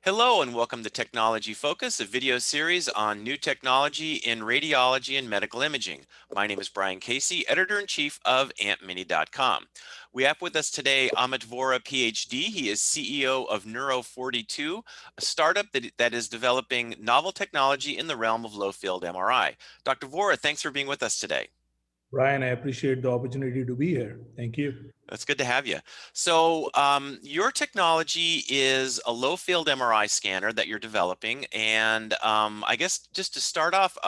Hello and welcome to Technology Focus, a video series on new technology in radiology and medical imaging. My name is Brian Casey, editor-in-chief of AmpMini.com. We have with us today Amit Vora, PhD. He is CEO of Neuro42, a startup that is developing novel technology in the realm of low-field MRI. Dr. Vora, thanks for being with us today. Brian, I appreciate the opportunity to be here. Thank you. That's good to have you. So your technology is a low field MRI scanner that you're developing. And I guess just to start off,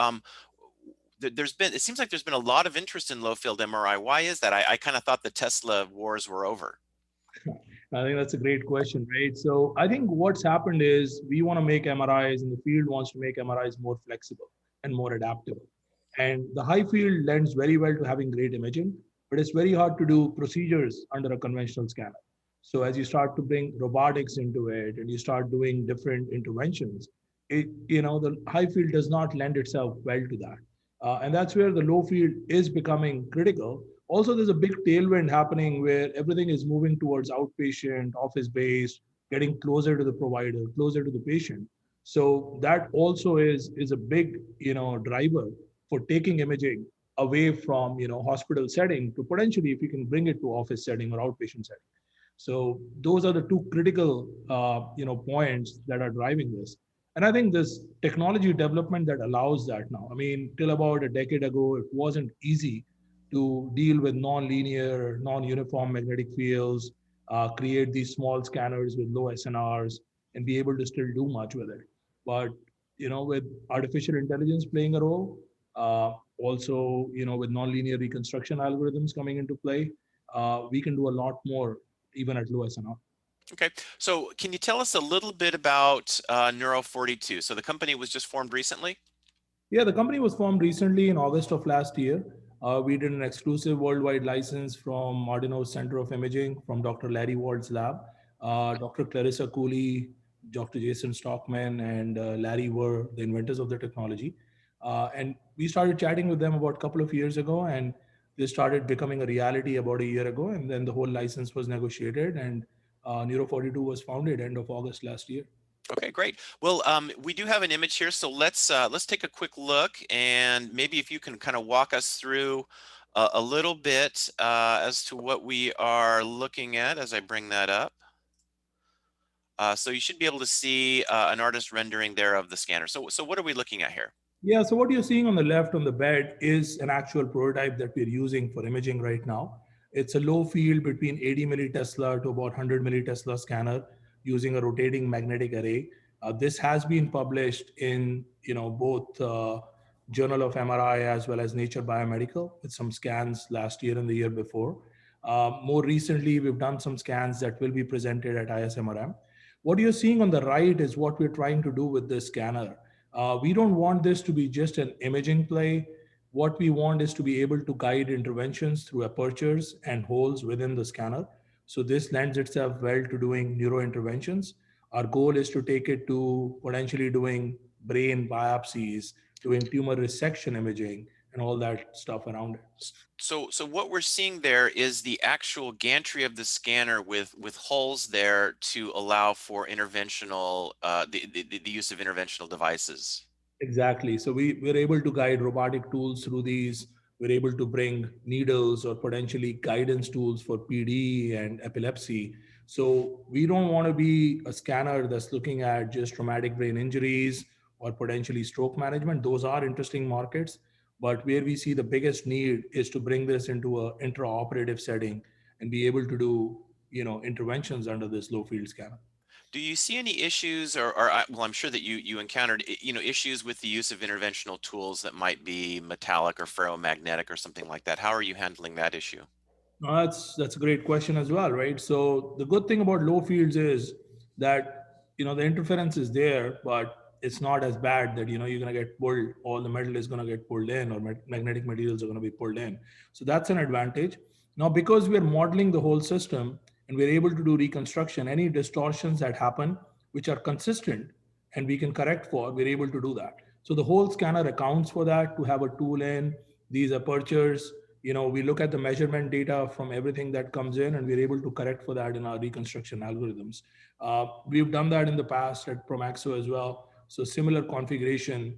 it seems like there's been a lot of interest in low field MRI. Why is that? I kind of thought the Tesla wars were over. I think that's a great question, right? So I think what's happened is we want to make MRIs and the field wants to make MRIs more flexible and more adaptable. And the high field lends very well to having great imaging, but it's very hard to do procedures under a conventional scanner. So as you start to bring robotics into it and you start doing different interventions, the high field does not lend itself well to that. And that's where the low field is becoming critical. Also, there's a big tailwind happening where everything is moving towards outpatient, office-based, getting closer to the provider, closer to the patient. So that also is a big driver for taking imaging away from hospital setting to potentially if you can bring it to office setting or outpatient setting. So those are the two critical points that are driving this. And I think this technology development that allows that now. I mean, till about a decade ago, it wasn't easy to deal with non-linear, non-uniform magnetic fields, create these small scanners with low SNRs, and be able to still do much with it. But with artificial intelligence playing a role, also with non-linear reconstruction algorithms coming into play, we can do a lot more even at low SNR. Okay, so can you tell us a little bit about Neuro42? So the company was just formed recently? Yeah, the company was formed recently in August of last year. We did an exclusive worldwide license from Martineau's Center of Imaging from Dr. Larry Ward's lab. Dr. Clarissa Cooley, Dr. Jason Stockman, and Larry were the inventors of the technology. And we started chatting with them about a couple of years ago, and they started becoming a reality about a year ago. And then the whole license was negotiated, and Neuro42 was founded end of August last year. Okay, great. Well, we do have an image here, so let's take a quick look, and maybe if you can kind of walk us through a little bit as to what we are looking at as I bring that up. So you should be able to see an artist rendering there of the scanner. So what are we looking at here? Yeah, so what you're seeing on the left on the bed is an actual prototype that we're using for imaging right now. It's a low field between 80 millitesla to about 100 millitesla scanner using a rotating magnetic array. This has been published in both Journal of MRI as well as Nature Biomedical with some scans last year and the year before. More recently, we've done some scans that will be presented at ISMRM. What you're seeing on the right is what we're trying to do with this scanner. We don't want this to be just an imaging play. What we want is to be able to guide interventions through apertures and holes within the scanner. So this lends itself well to doing neuro interventions. Our goal is to take it to potentially doing brain biopsies, doing tumor resection imaging, and all that stuff around it. So what we're seeing there is the actual gantry of the scanner with holes there to allow for interventional the use of interventional devices. Exactly. So we're able to guide robotic tools through these. We're able to bring needles or potentially guidance tools for PD and epilepsy. So we don't want to be a scanner that's looking at just traumatic brain injuries or potentially stroke management. Those are interesting markets. But where we see the biggest need is to bring this into an intraoperative setting and be able to do, interventions under this low field scanner. Do you see any issues, well, I'm sure that you encountered issues with the use of interventional tools that might be metallic or ferromagnetic or something like that? How are you handling that issue? No, that's a great question as well, right? So the good thing about low fields is that the interference is there, but it's not as bad that you're going to get pulled. All the metal is going to get pulled in, or magnetic materials are going to be pulled in. So that's an advantage. Now, because we're modeling the whole system and we're able to do reconstruction, any distortions that happen which are consistent and we can correct for, we're able to do that. So the whole scanner accounts for that to have a tool in these apertures we look at the measurement data from everything that comes in, and we're able to correct for that in our reconstruction algorithms. We've done that in the past at Promaxo as well. So similar configuration,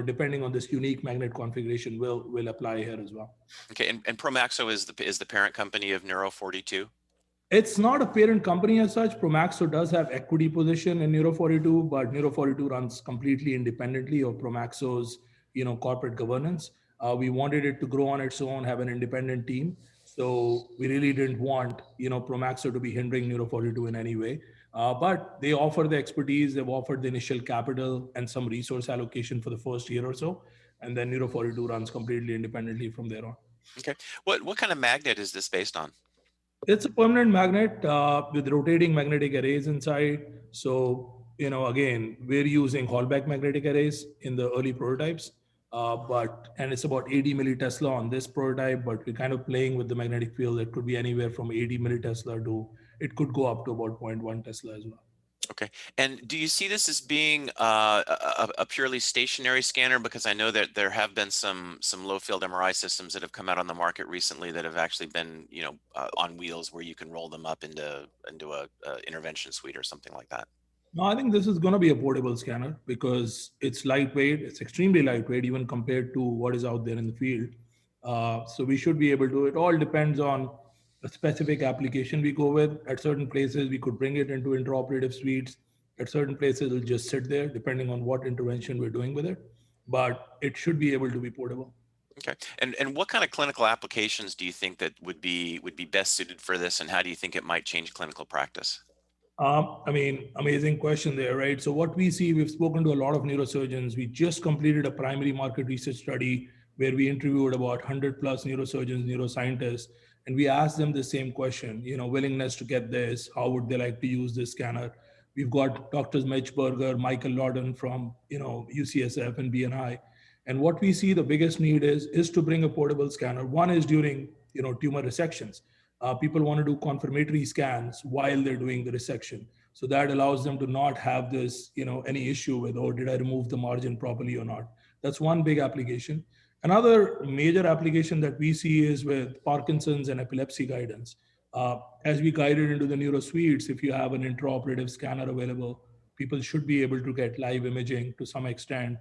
depending on this unique magnet configuration, will apply here as well. Okay, and Promaxo is the parent company of Neuro42. It's not a parent company as such. Promaxo does have equity position in Neuro42, but Neuro42 runs completely independently of Promaxo's, corporate governance. We wanted it to grow on its own, have an independent team. So we really didn't want, Promaxo to be hindering Neuro42 in any way. But they offer the expertise, they've offered the initial capital and some resource allocation for the first year or so. And then Neuro42 runs completely independently from there on. Okay, what kind of magnet is this based on? It's a permanent magnet with rotating magnetic arrays inside. So, again, we're using Hallback magnetic arrays in the early prototypes, and it's about 80 millitesla on this prototype, but we're kind of playing with the magnetic field. It could be anywhere from 80 millitesla to, it could go up to about zero point 0.1 Tesla as well. Okay, and do you see this as being a purely stationary scanner? Because I know that there have been some low field MRI systems that have come out on the market recently that have actually been, on wheels where you can roll them up into a intervention suite or something like that. No, I think this is going to be a portable scanner because it's lightweight. It's extremely lightweight, even compared to what is out there in the field. So we should be able to. It all depends on a specific application we go with. At certain places, we could bring it into intraoperative suites. At certain places, it'll just sit there, depending on what intervention we're doing with it. But it should be able to be portable. Okay, and what kind of clinical applications do you think that would be best suited for this, and how do you think it might change clinical practice? Amazing question there, right? So what we see, we've spoken to a lot of neurosurgeons. We just completed a primary market research study where we interviewed about 100 plus neurosurgeons, neuroscientists, and we asked them the same question, willingness to get this, how would they like to use this scanner? We've got Doctors Mitchberger, Michael Lawden from, UCSF and BNI. And what we see the biggest need is to bring a portable scanner. One is during, tumor resections. People want to do confirmatory scans while they're doing the resection. So that allows them to not have this, any issue with, oh, did I remove the margin properly or not? That's one big application. Another major application that we see is with Parkinson's and epilepsy guidance. As we guided into the neuro suites, if you have an intraoperative scanner available, people should be able to get live imaging to some extent,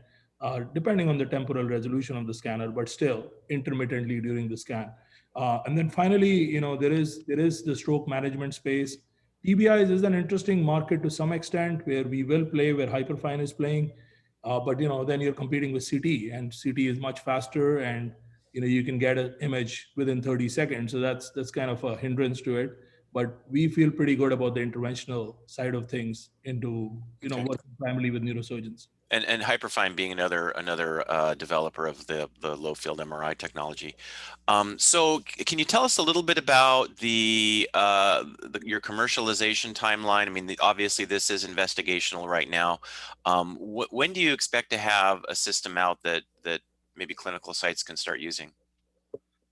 depending on the temporal resolution of the scanner, but still intermittently during the scan. And then finally, there is the stroke management space. TBIs is an interesting market to some extent where we will play where Hyperfine is playing, but then you're competing with CT, and CT is much faster, and you can get an image within 30 seconds. So that's kind of a hindrance to it. But we feel pretty good about the interventional side of things into Okay. working primarily with neurosurgeons. And Hyperfine being another developer of the low field MRI technology. So can you tell us a little bit about your commercialization timeline? I mean, obviously this is investigational right now. When do you expect to have a system out that maybe clinical sites can start using?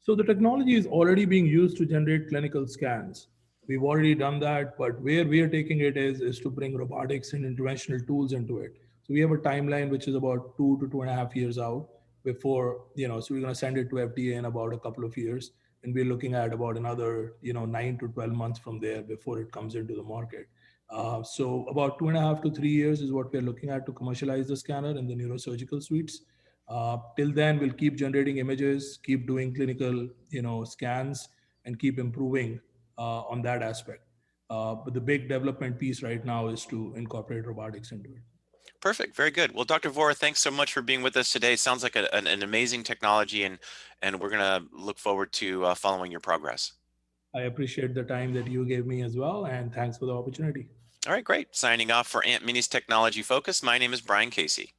So the technology is already being used to generate clinical scans. We've already done that, but where we are taking it is to bring robotics and interventional tools into it. So we have a timeline which is about 2 to 2.5 years out before, so we're going to send it to FDA in about a couple of years. And we're looking at about another, 9 to 12 months from there before it comes into the market. So about 2.5 to 3 years is what we're looking at to commercialize the scanner in the neurosurgical suites. Till then, we'll keep generating images, keep doing clinical, scans, and keep improving on that aspect. But the big development piece right now is to incorporate robotics into it. Perfect. Very good. Well, Dr. Vora, thanks so much for being with us today. Sounds like an amazing technology, and we're going to look forward to following your progress. I appreciate the time that you gave me as well, and thanks for the opportunity. All right, great. Signing off for Aunt Minnie's Technology Focus. My name is Brian Casey.